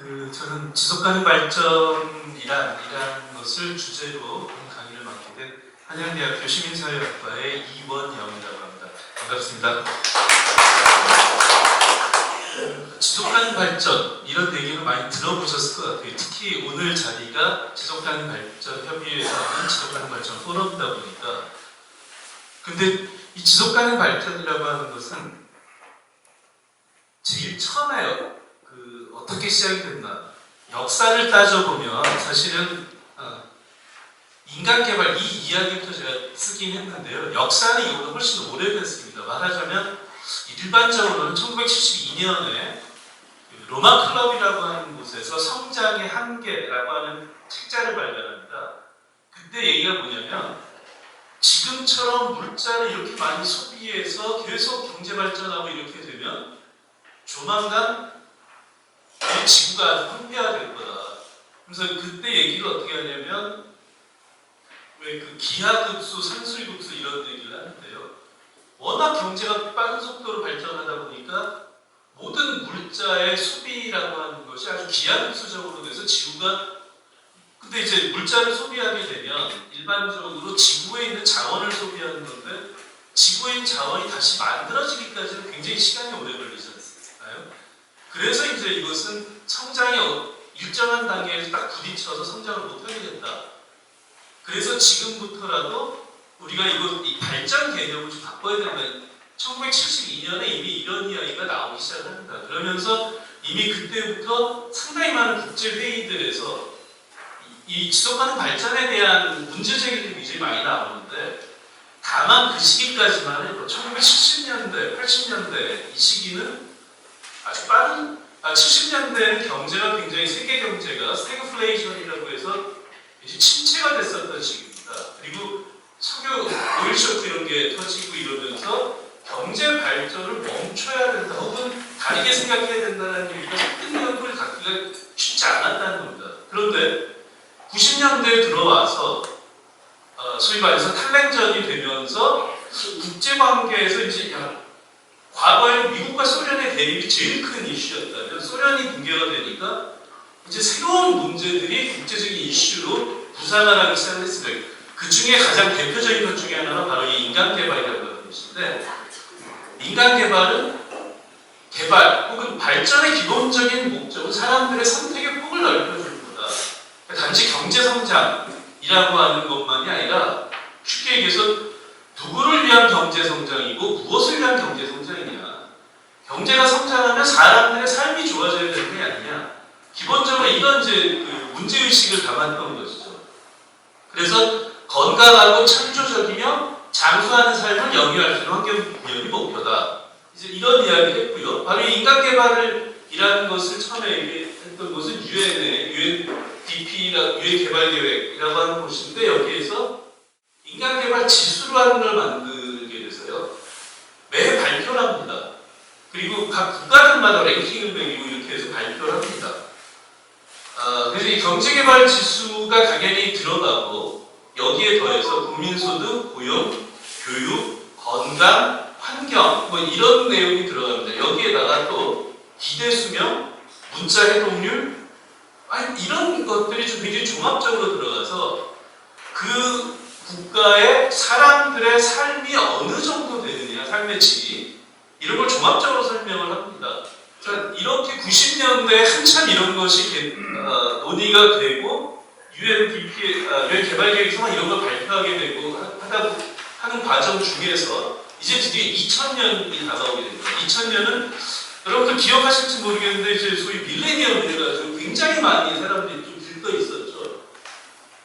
저는 지속가능 발전이라는 것을 주제로 강의를 맡게 된 한양대학교 시민사회학과의 이원영이라고 합니다. 반갑습니다. 지속가능 발전 이런 얘기를 많이 들어보셨을 것 같아요. 특히 오늘 자리가 지속가능 발전 협의회에서 하는 지속가능 발전 포럼이다 보니까. 근데 이 지속가능 발전이라고 하는 것은 제일 처음에 어떻게 시작이 됐나 역사를 따져보면 사실은 인간개발 이 이야기부터 제가 쓰긴 했는데요. 역사는 이보다 훨씬 오래됐습니다. 말하자면 일반적으로는 1972년에 로마 클럽이라고 하는 곳에서 성장의 한계라고 하는 책자를 발간합니다. 그때 얘기가 뭐냐면 지금처럼 물자를 이렇게 많이 소비해서 계속 경제 발전하고 이렇게 되면 조만간 이 지구가 아주 황폐화될 거다. 그래서 그때 얘기를 어떻게 하냐면 왜 기하급수, 산술급수 이런 얘기를 하는데요. 워낙 경제가 빠른 속도로 발전하다 보니까 모든 물자의 소비라고 하는 것이 아주 기하급수적으로 돼서 지구가 근데 이제 물자를 소비하게 되면 일반적으로 지구에 있는 자원을 소비하는 건데 지구에 있는 자원이 다시 만들어지기까지는 굉장히 시간이 오래 걸리지 않나요? 그래서 이제 이것은 성장이 일정한 단계에서 딱 부딪혀서 성장을 못하게 된다. 그래서 지금부터라도 우리가 이 발전 개념을 좀 바꿔야 된다. 1972년에 이미 이런 이야기가 나오기 시작합니다. 그러면서 이미 그때부터 상당히 많은 국제회의들에서 이 지속가능 발전에 대한 문제제기들이 굉장히 많이 나오는데 다만 그 시기까지만 해도 1970년대, 80년대 이 시기는 아주 빠른 70년대에는 경제가 굉장히 세계 경제가 스태그플레이션이라고 해서 이제 침체가 됐었던 시기입니다. 그리고 석유 오일 쇼크 이런 게 터지고 이러면서 경제 발전을 멈춰야 된다 혹은 다르게 생각해야 된다는 얘기가 설득력을 갖기가 쉽지 않았다는 겁니다. 그런데 90년대에 들어와서 소위 말해서 탈냉전이 되면서 국제관계에서 이제 과거에는 미국과 소련의 대립이 제일 큰 이슈였다면 소련이 붕괴가 되니까 이제 새로운 문제들이 국제적인 이슈로 부상을 하기 시작했습니다. 그 중에 가장 대표적인 것 중에 하나가 바로 이 인간개발이라고 하는 것인데 인간개발은 개발 혹은 발전의 기본적인 목적은 사람들의 선택의 폭을 넓혀주는 거다. 단지 경제성장이라고 하는 것만이 아니라 쉽게 얘기해서 누구를 위한 경제성장이고 무엇을 위한 경제성장이냐. 경제가 성장하면 사람들의 삶이 좋아져야 되는 게 아니냐. 기본적으로 이런 이제 문제의식을 담았던 것이죠. 그래서 건강하고 창조적이며 장수하는 삶을 영위할 수 있는 환경기업이 목표다. 이제 이런 이야기를 했고요. 바로 인간개발이라는 것을 처음에 얘기했던 것은 UNDP라고 유엔 개발계획이라고 하는 곳인데 여기에서 인간개발 지수라는 걸 만들게 돼서요. 매 발표를 합니다. 그리고 각 국가들마다 랭킹을 매기고 이렇게 해서 발표를 합니다. 그래서 이 경제개발 지수가 당연히 들어가고 여기에 더해서 국민소득, 고용, 교육, 건강, 환경 뭐 이런 내용이 들어갑니다. 여기에다가 또 기대수명, 문자 해독률 이런 것들이 좀 굉장히 종합적으로 들어가서 그 국가의 사람들의 삶이 어느 정도 되느냐, 삶의 질이 이런 걸 종합적으로 설명을 합니다. 그러니까 이렇게 90년대에 한참 이런 것이 논의가 되고 UNDP, 유엔 개발계획에서 이런 걸 발표하게 되고 하는 과정 중에서 이제 드디어 2000년이 다가오게 됩니다. 2000년은 여러분들 기억하실지 모르겠는데 이제 소위 밀레니엄이 돼가지고 굉장히 많이 사람들이 좀 들떠 있었죠.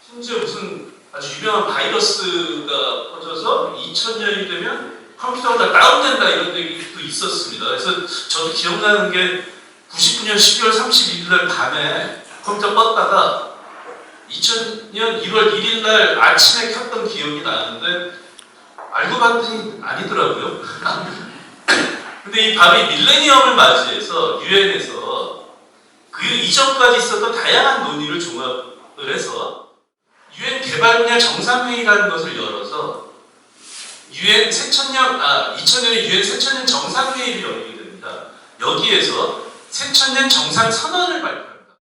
심지어 무슨 아주 유명한 바이러스가 퍼져서 2000년이 되면 컴퓨터가 다 다운된다 이런 얘기도 있었습니다. 그래서 저도 기억나는 게 99년 12월 31일 날 밤에 컴퓨터 껐다가 2000년 1월 1일 날 아침에 켰던 기억이 나는데 알고 봤더니 아니더라고요. 근데 바로 이 밀레니엄을 맞이해서 유엔에서 그 이전까지 있었던 다양한 논의를 종합을 해서 유엔 개발 분야 정상회의라는 것을 열어서 2000년에 유엔 새천년 정상회의를 열게 됩니다. 여기에서 새천년 정상 선언을 발표합니다.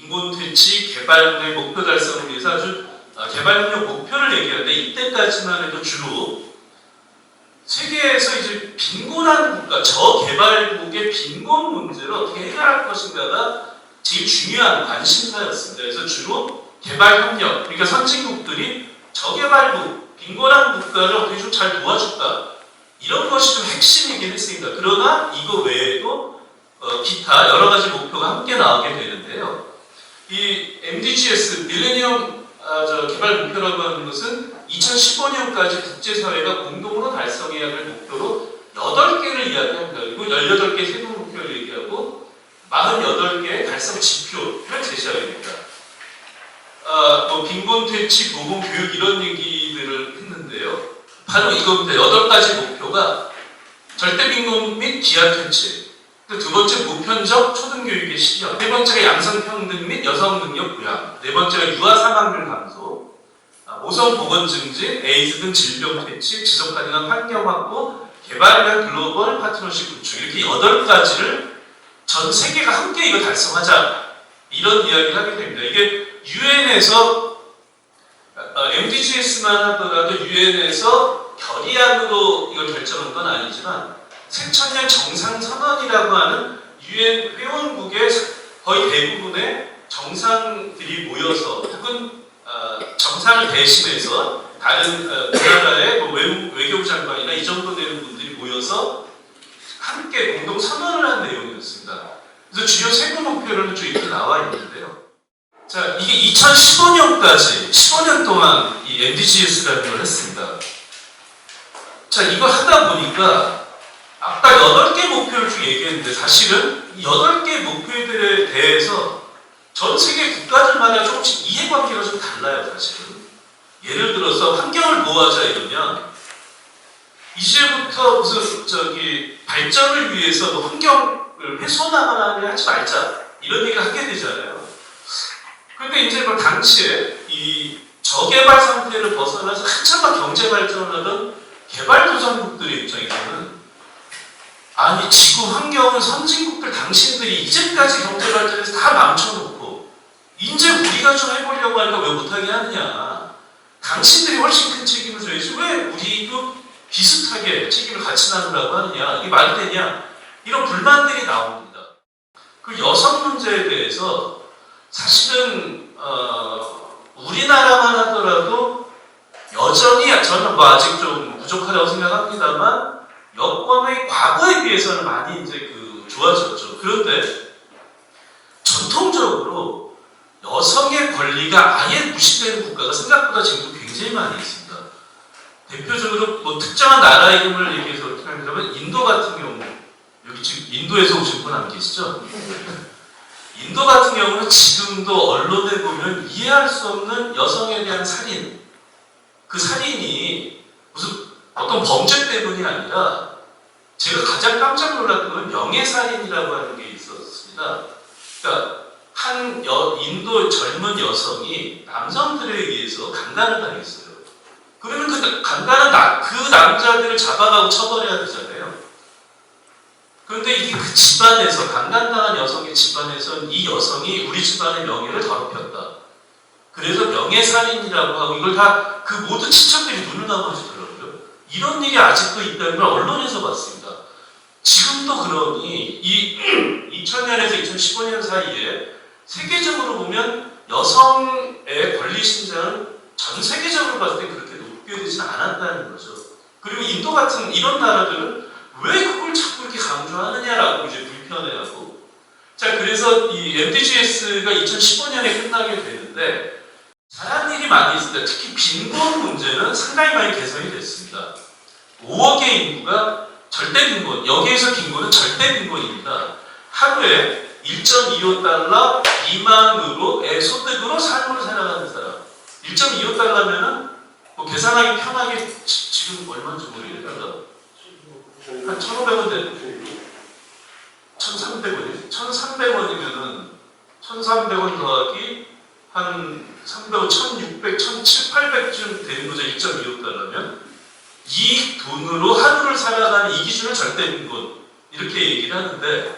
빈곤 퇴치, 개발의 목표 달성을 위해서 아주 개발력 목표를 얘기하는데 이때까지만 해도 주로 세계에서 이제 빈곤한 국가, 저개발국의 빈곤 문제를 어떻게 해결할 것인가가 제일 중요한 관심사였습니다. 그래서 주로 개발협력, 그러니까 선진국들이 저개발국, 빈곤한 국가를 어떻게 좀 잘 도와줄까, 이런 것이 좀 핵심이긴 했습니다. 그러나 이거 외에도 기타 여러 가지 목표가 함께 나오게 되는데요. 이 MDGs, 밀레니엄 개발 목표라고 하는 것은 2015년까지 국제사회가 공동으로 달성해야 할 목표로 8개를 이야기합니다. 그리고 18개 세부 목표를 얘기하고 48개의 달성 지표를 제시하게 됩니다. 뭐 빈곤 퇴치, 보건, 교육 이런 얘기들을 했는데요. 바로 이겁니다. 8가지 목표가 절대 빈곤 및 기하 퇴치, 두 번째 보편적 초등교육의 실현, 세 번째가 양성평등 및 여성 능력 부양, 네 번째가 유아 사망률 감소, 모성 보건 증진, 에이즈 등 질병 퇴치, 지속 가능한 환경 확보, 개발을 위한 글로벌 파트너십 구축, 이렇게 8가지를 전 세계가 함께 이거 달성하자, 이런 이야기를 하게 됩니다. 이게 유엔에서 MDGs만 하더라도 유엔에서 결의안으로 이걸 결정한 건 아니지만 새천년 정상선언이라고 하는 유엔 회원국의 거의 대부분의 정상들이 모여서 혹은 정상을 대신해서 다른 나라의 뭐 외교부 장관이나 이 정도 되는 분들이 모여서 함께 공동 선언을 한 내용이었습니다. 그래서 주요 세부 목표로는 좀 이렇게 나와 있는데요. 자, 이게 2015년까지 15년 동안 이 MDGs라는 걸 했습니다. 자, 이걸 하다 보니까 아까 8개 목표를 쭉 얘기했는데 사실은 이 8개 목표들에 대해서 전 세계 국가들마다 조금씩 이해관계가 좀 달라요, 사실은. 예를 들어서 환경을 보호하자 이러면 이제부터 무슨 발전을 위해서 뭐 환경을 훼손하거나 하지 말자 이런 얘기를 하게 되잖아요. 그런데 이제 뭐 당시에 이 저개발 상태를 벗어나서 한참만 경제 발전하던 개발도상국들의 입장에서는 아니 지구 환경은 선진국들 당신들이 이제까지 경제 발전해서 다 망쳐놓고 이제 우리가 좀 해보려고 하니까 왜 못하게 하느냐, 당신들이 훨씬 큰 책임을 져야지 왜 우리도 비슷하게 책임을 같이 나누라고 하느냐, 이게 말이 되냐, 이런 불만들이 나옵니다. 그 여성 문제에 대해서 사실은 우리나라만 하더라도 여전히 저는 뭐 아직 좀 부족하다고 생각합니다만 여건의 과거에 비해서는 많이 이제 좋아졌죠. 그런데 전통적으로 여성의 권리가 아예 무시되는 국가가 생각보다 지금도 굉장히 많이 있습니다. 대표적으로 뭐 특정한 나라 이름을 얘기해서 어떻게 하냐면 인도 같은 경우, 여기 지금 인도에서 오신 분 안 계시죠? 인도 같은 경우는 지금도 언론에 보면 이해할 수 없는 여성에 대한 살인, 그 살인이 무슨 어떤 범죄 때문이 아니라 제가 가장 깜짝 놀랐던 건 명예살인이라고 하는 게 있었습니다. 그러니까 한 인도 젊은 여성이 남성들에 의해서 강간을 당했어요. 그러면 그 남자들을 잡아가고 처벌해야 되잖아요. 그런데 이게 그 집안에서, 강간당한 여성의 집안에서 이 여성이 우리 집안의 명예를 더럽혔다. 그래서 명예살인이라고 하고 이걸 다 그 모든 친척들이 눈을 감아주더라고요. 이런 일이 아직도 있다는 걸 언론에서 봤습니다. 지금도 그러니 이 2000년에서 2015년 사이에 세계적으로 보면 여성의 권리 신장은 전 세계적으로 봤을 때 그렇게 높게 되지는 않았다는 거죠. 그리고 인도 같은 이런 나라들은 왜 그걸 자꾸 이렇게 강조하느냐라고 이제 불편해하고. 자, 그래서 이 MDGs가 2015년에 끝나게 되는데 잘한 일이 많이 있습니다. 특히 빈곤 문제는 상당히 많이 개선이 됐습니다. 5억의 인구가 절대 빈곤, 여기에서 빈곤은 절대 빈곤입니다. 하루에 1.25달러 미만으로의 소득으로 삶을 살아가는 사람. 1.25달러면은 뭐 계산하기 편하게 지금 얼마인지 모르겠어요. 한 1,500원 되는 1,300원이죠. 1,300원이면은 1,300원 더하기 한 300원, 1,600, 1,700, 800쯤 되는 거죠. 1.25달러면 이 돈으로 하루를 살아가는 이 기준을 절대 빈곤 이렇게 얘기를 하는데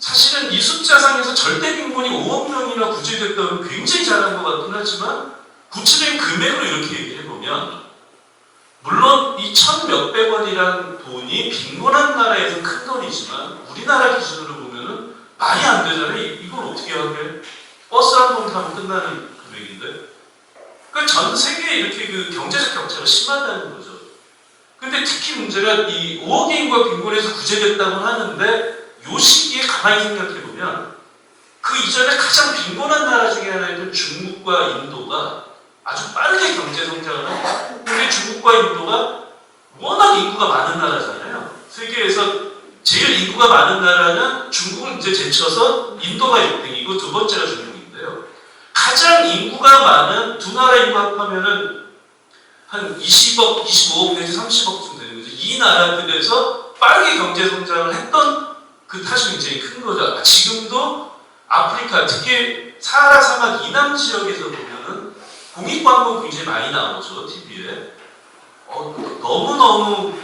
사실은 이 숫자상에서 절대 빈곤이 5억 명이나 구제됐다면 굉장히 잘한 것 같긴 하지만 구체적인 금액으로 이렇게 얘기를 해보면 물론 이 1,몇백 원이란 돈이 빈곤한 나라에서 큰 돈이지만 우리나라 기준으로 보면은 말이 안 되잖아요. 이걸 어떻게 하게? 버스 한 번 타면 끝나는 금액인데. 그러니까 전 세계에 이렇게 그 경제적 격차가 심하다는 거죠. 근데 특히 문제가 이 5억 인구가 빈곤에서 구제됐다고 하는데 요 시기에 가만히 생각해보면 그 이전에 가장 빈곤한 나라 중에 하나였던 중국과 인도가 아주 빠르게 경제 성장을 하고 근데 중국과 인도가 워낙 인구가 많은 나라잖아요. 세계에서 제일 인구가 많은 나라는 중국을 이제 제쳐서 인도가 1등이고 두 번째가 중국인데요. 가장 인구가 많은 두 나라 인구 합하면은 한 20억, 25억 내지 30억쯤 되는 거죠. 이 나라들에서 빠르게 경제 성장을 했던 그 탓이 굉장히 큰 거죠. 지금도 아프리카, 특히 사하라 사막 이남 지역에서 보면은 공익 광고 굉장히 많이 나오죠, TV에. 너무너무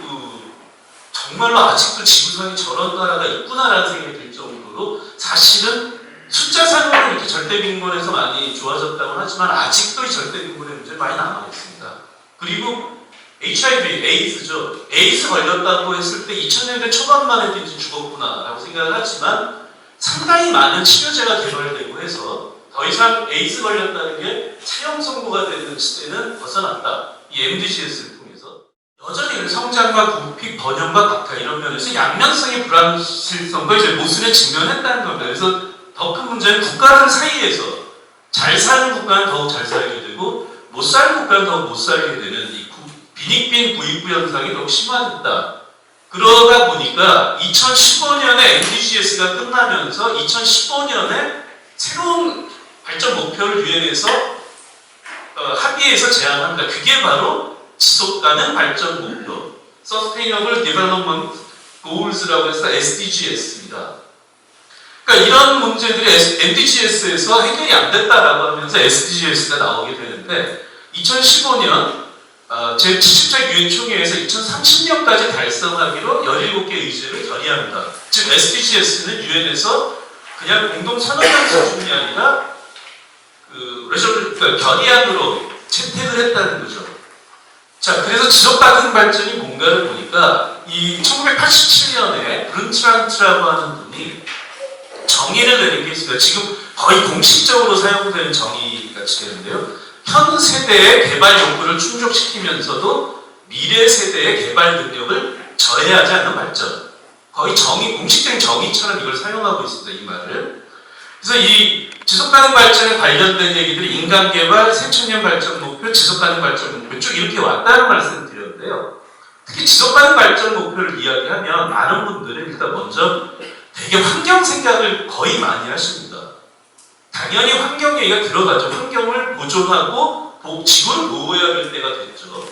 정말로 아직도 지구상에 저런 나라가 있구나라는 생각이 들 정도로 사실은 숫자상으로 이렇게 절대 빈곤에서 많이 좋아졌다고 하지만 아직도 이 절대 빈곤의 문제 많이 남아 있습니다. 그리고 HIV, 에이즈죠. 에이즈 걸렸다고 했을 때 2000년대 초반만 해도 이제 죽었구나라고 생각을 하지만 상당히 많은 치료제가 개발되고 해서 더 이상 에이즈 걸렸다는 게 사형 선고가 되는 시대는 벗어났다. 이 MDGS를 통해서 여전히 성장과 부피, 번영과 박탈 이런 면에서 양면성의 불확실성과 이제 모순에 직면했다는 겁니다. 그래서 더 큰 문제는 국가들 사이에서 잘 사는 국가는 더욱 잘 살게 되고 못 사는 국가는 더욱 못 살게 되는 이 빈익빈 부익부 현상이 더욱 심화됐다. 그러다 보니까 2015년에 MDGs가 끝나면서 2015년에 새로운 발전 목표를 유엔에서 합의해서 제안합니다. 그게 바로 지속가능 발전 목표, Sustainable Development Goals라고 해서 SDGs입니다. 그러니까 이런 문제들이 MDGs에서 해결이 안 됐다라고 하면서 SDGs가 나오게 되는데 2015년 제77차 유엔 총회에서 2030년까지 달성하기로 17개 의제를 결의합니다. 즉 SDGs는 유엔에서 그냥 공동 선언한 수준이 아니라 결의안으로 채택을 했다는 거죠. 자, 그래서 지속가능 발전이 뭔가를 보니까 이 1987년에 브룬트란트라고 하는 분이 정의를 내린 게 있습니다. 지금 거의 공식적으로 사용되는 정의 같이 되는데요. 현 세대의 개발 욕구를 충족시키면서도 미래 세대의 개발 능력을 저해하지 않는 발전. 거의 공식적인 정의처럼 이걸 사용하고 있습니다. 이 말을. 그래서 이 지속가능 발전에 관련된 얘기들이 인간개발, 새천년 발전 목표, 지속가능 발전 목표 쭉 이렇게 왔다는 말씀을 드렸는데요. 특히 지속가능 발전 목표를 이야기하면 많은 분들은 일단 먼저 되게 환경 생각을 거의 많이 하십니다. 당연히 환경 얘기가 들어가죠. 환경을 보존하고 지구를 보호해야 될 때가 됐죠.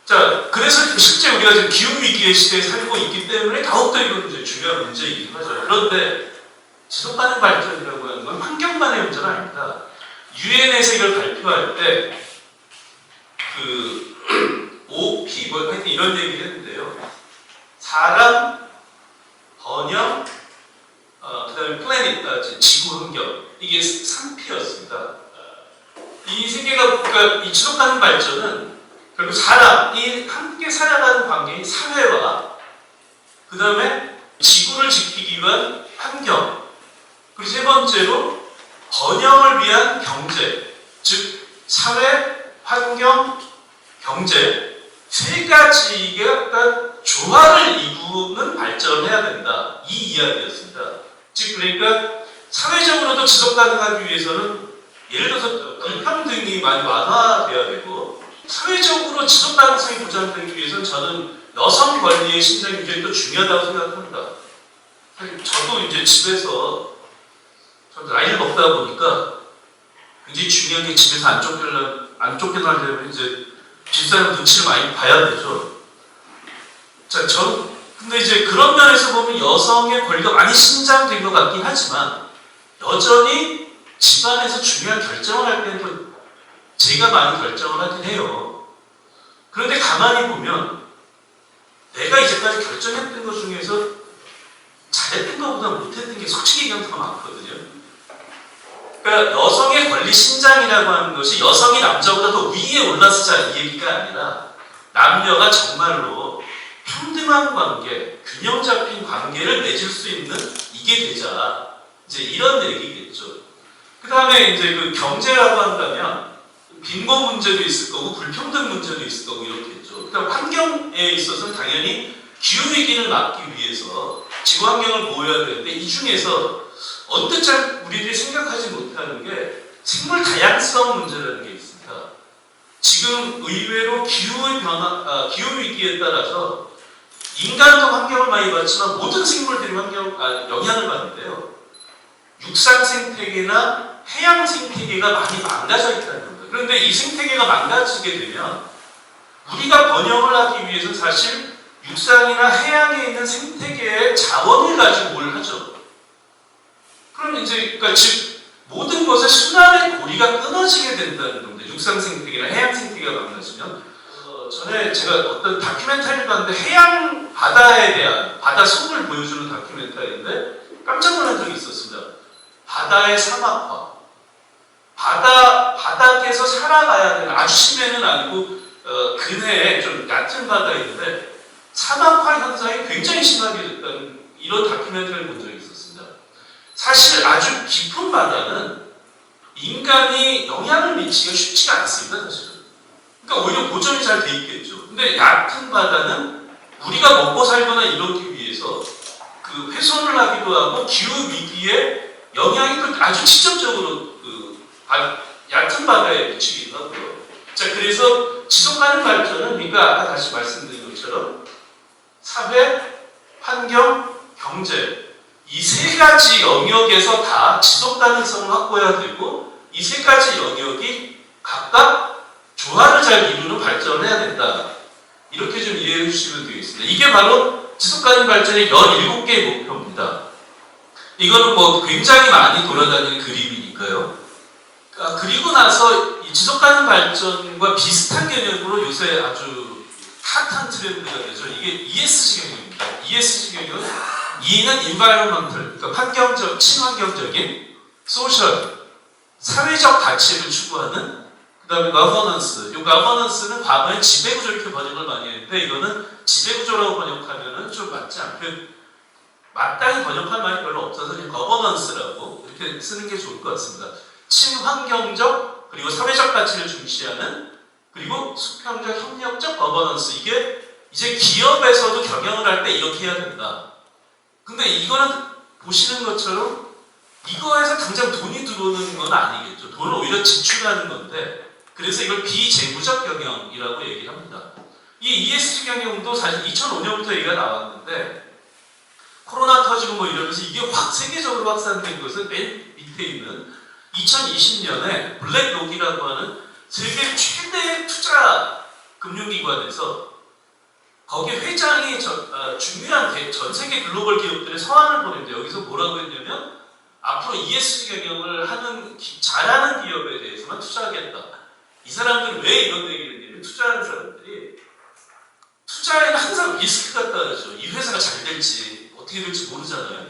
자, 그래서 실제 우리가 지금 기후위기의 시대에 살고 있기 때문에 더욱더 이건 이제 중요한 문제이긴 하죠. 그런데 지속가능 발전이라고 하는 건 환경만의 문제는 아닙니다. 유엔에서 이걸 발표할 때 OP, 하여튼 이런 얘기를 했는데요. 사람, 번영, 그 다음에 플래닛, 지구 환경, 이게 3P였습니다. 이 세 개가, 그러니까 이 지속가능 발전은 결국 사람이 함께 살아가는 관계인 사회와 그 다음에 지구를 지키기 위한 환경, 그리고 세 번째로 번영을 위한 경제, 즉 사회, 환경, 경제 세 가지가 조화를 이루는 발전을 해야 된다. 이 이야기였습니다. 즉 그러니까 사회적으로도 지속 가능하기 위해서는 예를 들어서 불평등이 많이 완화돼야 되고 사회적으로 지속 가능성이 보장되기 위해서는 저는 여성 권리의 신장 규제가 또 중요하다고 생각합니다. 저도 이제 집에서 나이를 먹다 보니까 굉장히 중요한 게 집에서 안 쫓겨나려면 이제 뒷사람 눈치를 많이 봐야 되죠. 자, 근데 이제 그런 면에서 보면 여성의 권리가 많이 신장된 것 같긴 하지만 여전히 집안에서 중요한 결정을 할 때는 또 제가 많이 결정을 하긴 해요. 그런데 가만히 보면 내가 이제까지 결정했던 것 중에서 잘했던 것보다 못했던 게 솔직히 얘기하면 더 많거든요. 그러니까 여성의 권리 신장이라고 하는 것이 여성이 남자보다 더 위에 올라서자 이 얘기가 아니라 남녀가 정말로 평등한 관계, 균형 잡힌 관계를 맺을 수 있는 이게 되자. 이제 이런 얘기겠죠. 그 다음에 이제 그 경제라고 한다면 빈곤 문제도 있을 거고 불평등 문제도 있을 거고 이렇겠죠. 그다음 환경에 있어서는 당연히 기후 위기를 막기 위해서 지구 환경을 보호해야 되는데 이 중에서 언뜻 잘 우리들이 생각하지 못하는 게 생물 다양성 문제라는 게 있습니다. 지금 의외로 기후 위기에 따라서 인간도 환경을 많이 받지만 모든 생물들이 영향을 받는데요. 육상 생태계나 해양 생태계가 많이 망가져 있다는 겁니다. 그런데 이 생태계가 망가지게 되면 우리가 번영을 하기 위해서 사실 육상이나 해양에 있는 생태계의 자원을 가지고 뭘 하죠. 그럼 이제 그러니까 즉 모든 것의 순환의 고리가 끊어지게 된다는 겁니다. 육상 생태계나 해양 생태계가 망가지면 전에 제가 어떤 다큐멘터리를 봤는데 해양 바다에 대한 바다 속을 보여주는 다큐멘터리인데 깜짝 놀란 적이 있었습니다. 바다의 사막화. 바닥에서 살아가야 되는 아주 심해는 아니고 근해에 좀 얕은 바다인데 사막화 현상이 굉장히 심하게 됐다는 이런 다큐멘터리를 본 적이 있었습니다. 사실 아주 깊은 바다는 인간이 영향을 미치기가 쉽지가 않습니다. 사실은. 그러니까 오히려 보존이 잘 돼 있겠죠. 근데 얕은 바다는 우리가 먹고 살거나 이러기 위해서 그 훼손을 하기도 하고 기후 위기에 영향이 아주 직접적으로 얕은 바다에 미치기도 하고요. 자, 그래서 지속가능 발전은 그러니까 아까 다시 말씀드린 것처럼 사회, 환경, 경제 이 세 가지 영역에서 다 지속 가능성을 확보해야 되고 이 세 가지 영역이 각각 조화를 잘 이루는 발전을 해야 된다. 이렇게 좀 이해해 주시면 되겠습니다. 이게 바로 지속 가능 발전의 17개의 목표입니다. 이거는 뭐 굉장히 많이 돌아다니는 그림이니까요. 그리고 나서 이 지속 가능 발전과 비슷한 개념으로 요새 아주 핫한 트렌드가 되죠. 이게 ESG 개념입니다. ESG 개념은 E는 environmental, 그러니까 환경적, 친환경적인, social, 사회적 가치를 추구하는, 그 다음에 governance. 이 governance는 과거에 지배구조 이렇게 번역을 많이 했는데 이거는 지배구조라고 번역하면은 좀 맞지 않고 마땅히 번역할 말이 별로 없어서 그냥 governance라고 이렇게 쓰는 게 좋을 것 같습니다. 친환경적 그리고 사회적 가치를 중시하는 그리고 수평적 협력적 governance 이게 이제 기업에서도 경영을 할 때 이렇게 해야 된다. 근데 이거는 보시는 것처럼 이거에서 당장 돈이 들어오는 건 아니겠죠. 돈을 오히려 지출하는 건데 그래서 이걸 비재무적 경영이라고 얘기를 합니다. 이 ESG 경영도 사실 2005년부터 얘기가 나왔는데 코로나 터지고 뭐 이러면서 이게 확 세계적으로 확산된 것은 맨 밑에 있는 2020년에 블랙록이라고 하는 세계 최대의 투자 금융기관에서 거기 회장이 중요한 전 세계 글로벌 기업들의 서한을 보냈는데 여기서 뭐라고 했냐면 앞으로 ESG 경영을 잘하는 기업에 대해서만 투자하겠다. 이 사람들은 왜 이런 얘기를 했냐면 투자하는 사람들이 투자에는 항상 리스크가 따르죠. 이 회사가 잘 될지 어떻게 될지 모르잖아요.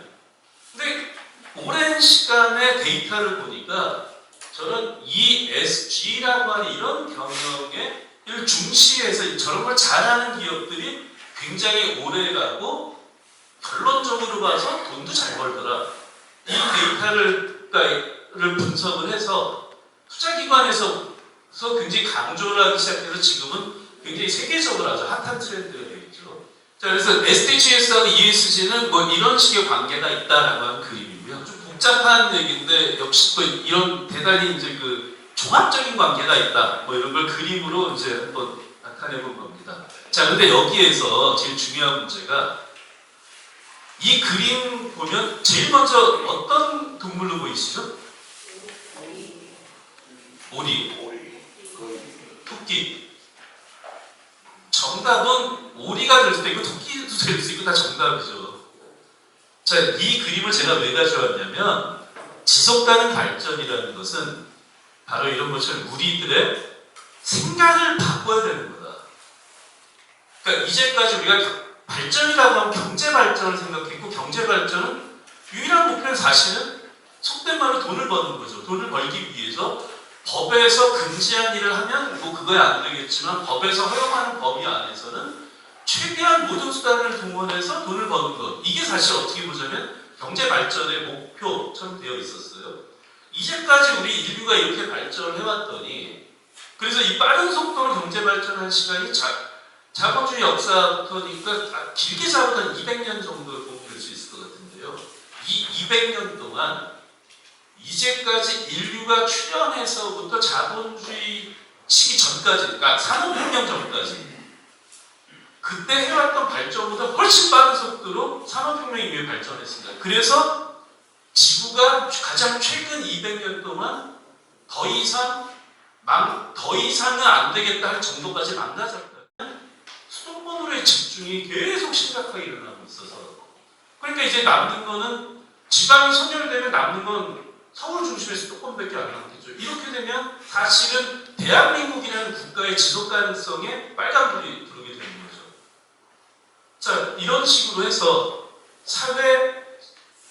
근데 오랜 시간의 데이터를 보니까 저는 ESG라고 하는 이런 경영에 이를 중시해서 저런 걸 잘하는 기업들이 굉장히 오래가고 결론적으로 봐서 돈도 잘 벌더라. 이 데이터를 분석을 해서 투자기관에서 굉장히 강조를 하기 시작해서 지금은 굉장히 세계적으로 아주 핫한 트렌드가 되겠죠. 자, 그래서 SDGs하고 ESG는 뭐 이런 식의 관계가 있다라고 하는 그림이고요. 좀 복잡한 얘기인데 역시 또 이런 대단히 이제 그 종합적인 관계가 있다. 뭐 이런 걸 그림으로 이제 한번 나타내 본 겁니다. 자, 근데 여기에서 제일 중요한 문제가 이 그림 보면 제일 먼저 어떤 동물로 보이시죠? 오리. 토끼. 정답은 오리가 될 수도 있고 토끼도 될 수 있고 다 정답이죠. 자, 이 그림을 제가 왜 가져왔냐면 지속가능 발전이라는 것은 바로 이런 것처럼 우리들의 생각을 바꿔야 되는 거다. 그러니까 이제까지 우리가 발전이라고 하면 경제 발전을 생각했고 경제 발전은 유일한 목표는 사실은 속된 말로 돈을 버는 거죠. 돈을 벌기 위해서 법에서 금지한 일을 하면 뭐 그거야 안 되겠지만 법에서 허용하는 범위 안에서는 최대한 모든 수단을 동원해서 돈을 버는 것. 이게 사실 어떻게 보자면 경제 발전의 목표처럼 되어 있었어요. 이제까지 우리 인류가 이렇게 발전을 해왔더니 그래서 이 빠른 속도로 경제 발전한 시간이 자본주의 역사부터니까 길게 잡으면 200년 정도를 볼 수 있을 것 같은데요. 이 200년 동안 이제까지 인류가 출현해서부터 자본주의 시기 전까지, 그러니까 산업혁명 전까지 그때 해왔던 발전보다 훨씬 빠른 속도로 산업혁명 이후에 발전했습니다. 그래서 지구가 가장 최근 200년 동안 더 이상은 안 되겠다 할 정도까지 망가졌다. 수도권으로의 집중이 계속 심각하게 일어나고 있어서 그러니까 이제 남는 거는 지방이 소멸되면 남는 건 서울 중심의 수도권밖에 안 남겠죠. 이렇게 되면 사실은 대한민국이라는 국가의 지속 가능성에 빨간불이 들어오게 되는 거죠. 자, 이런 식으로 해서 사회,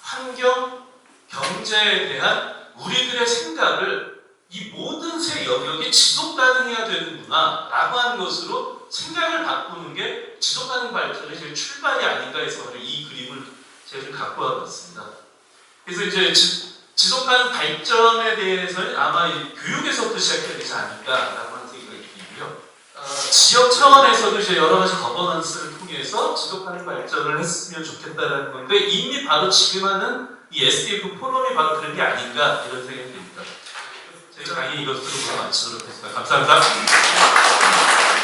환경, 경제에 대한 우리들의 생각을 이 모든 세 영역이 지속 가능해야 되는구나 라고 하는 것으로 생각을 바꾸는 게 지속 가능 발전의 제일 출발이 아닌가 해서 이 그림을 제가 좀 갖고 와봤습니다. 그래서 이제 지속 가능 발전에 대해서는 아마 이 교육에서부터 시작해야 되지 않을까라고 하는 생각이 들고요. 지역 차원에서도 이제 여러 가지 거버넌스를 통해서 지속 가능 발전을 했으면 좋겠다라는 건데 이미 바로 지금 하는 이 SDF 포럼이 바로 그런 게 아닌가 이런 생각이 듭니다. 제가 강의 이것으로 마치도록 하겠습니다. 감사합니다.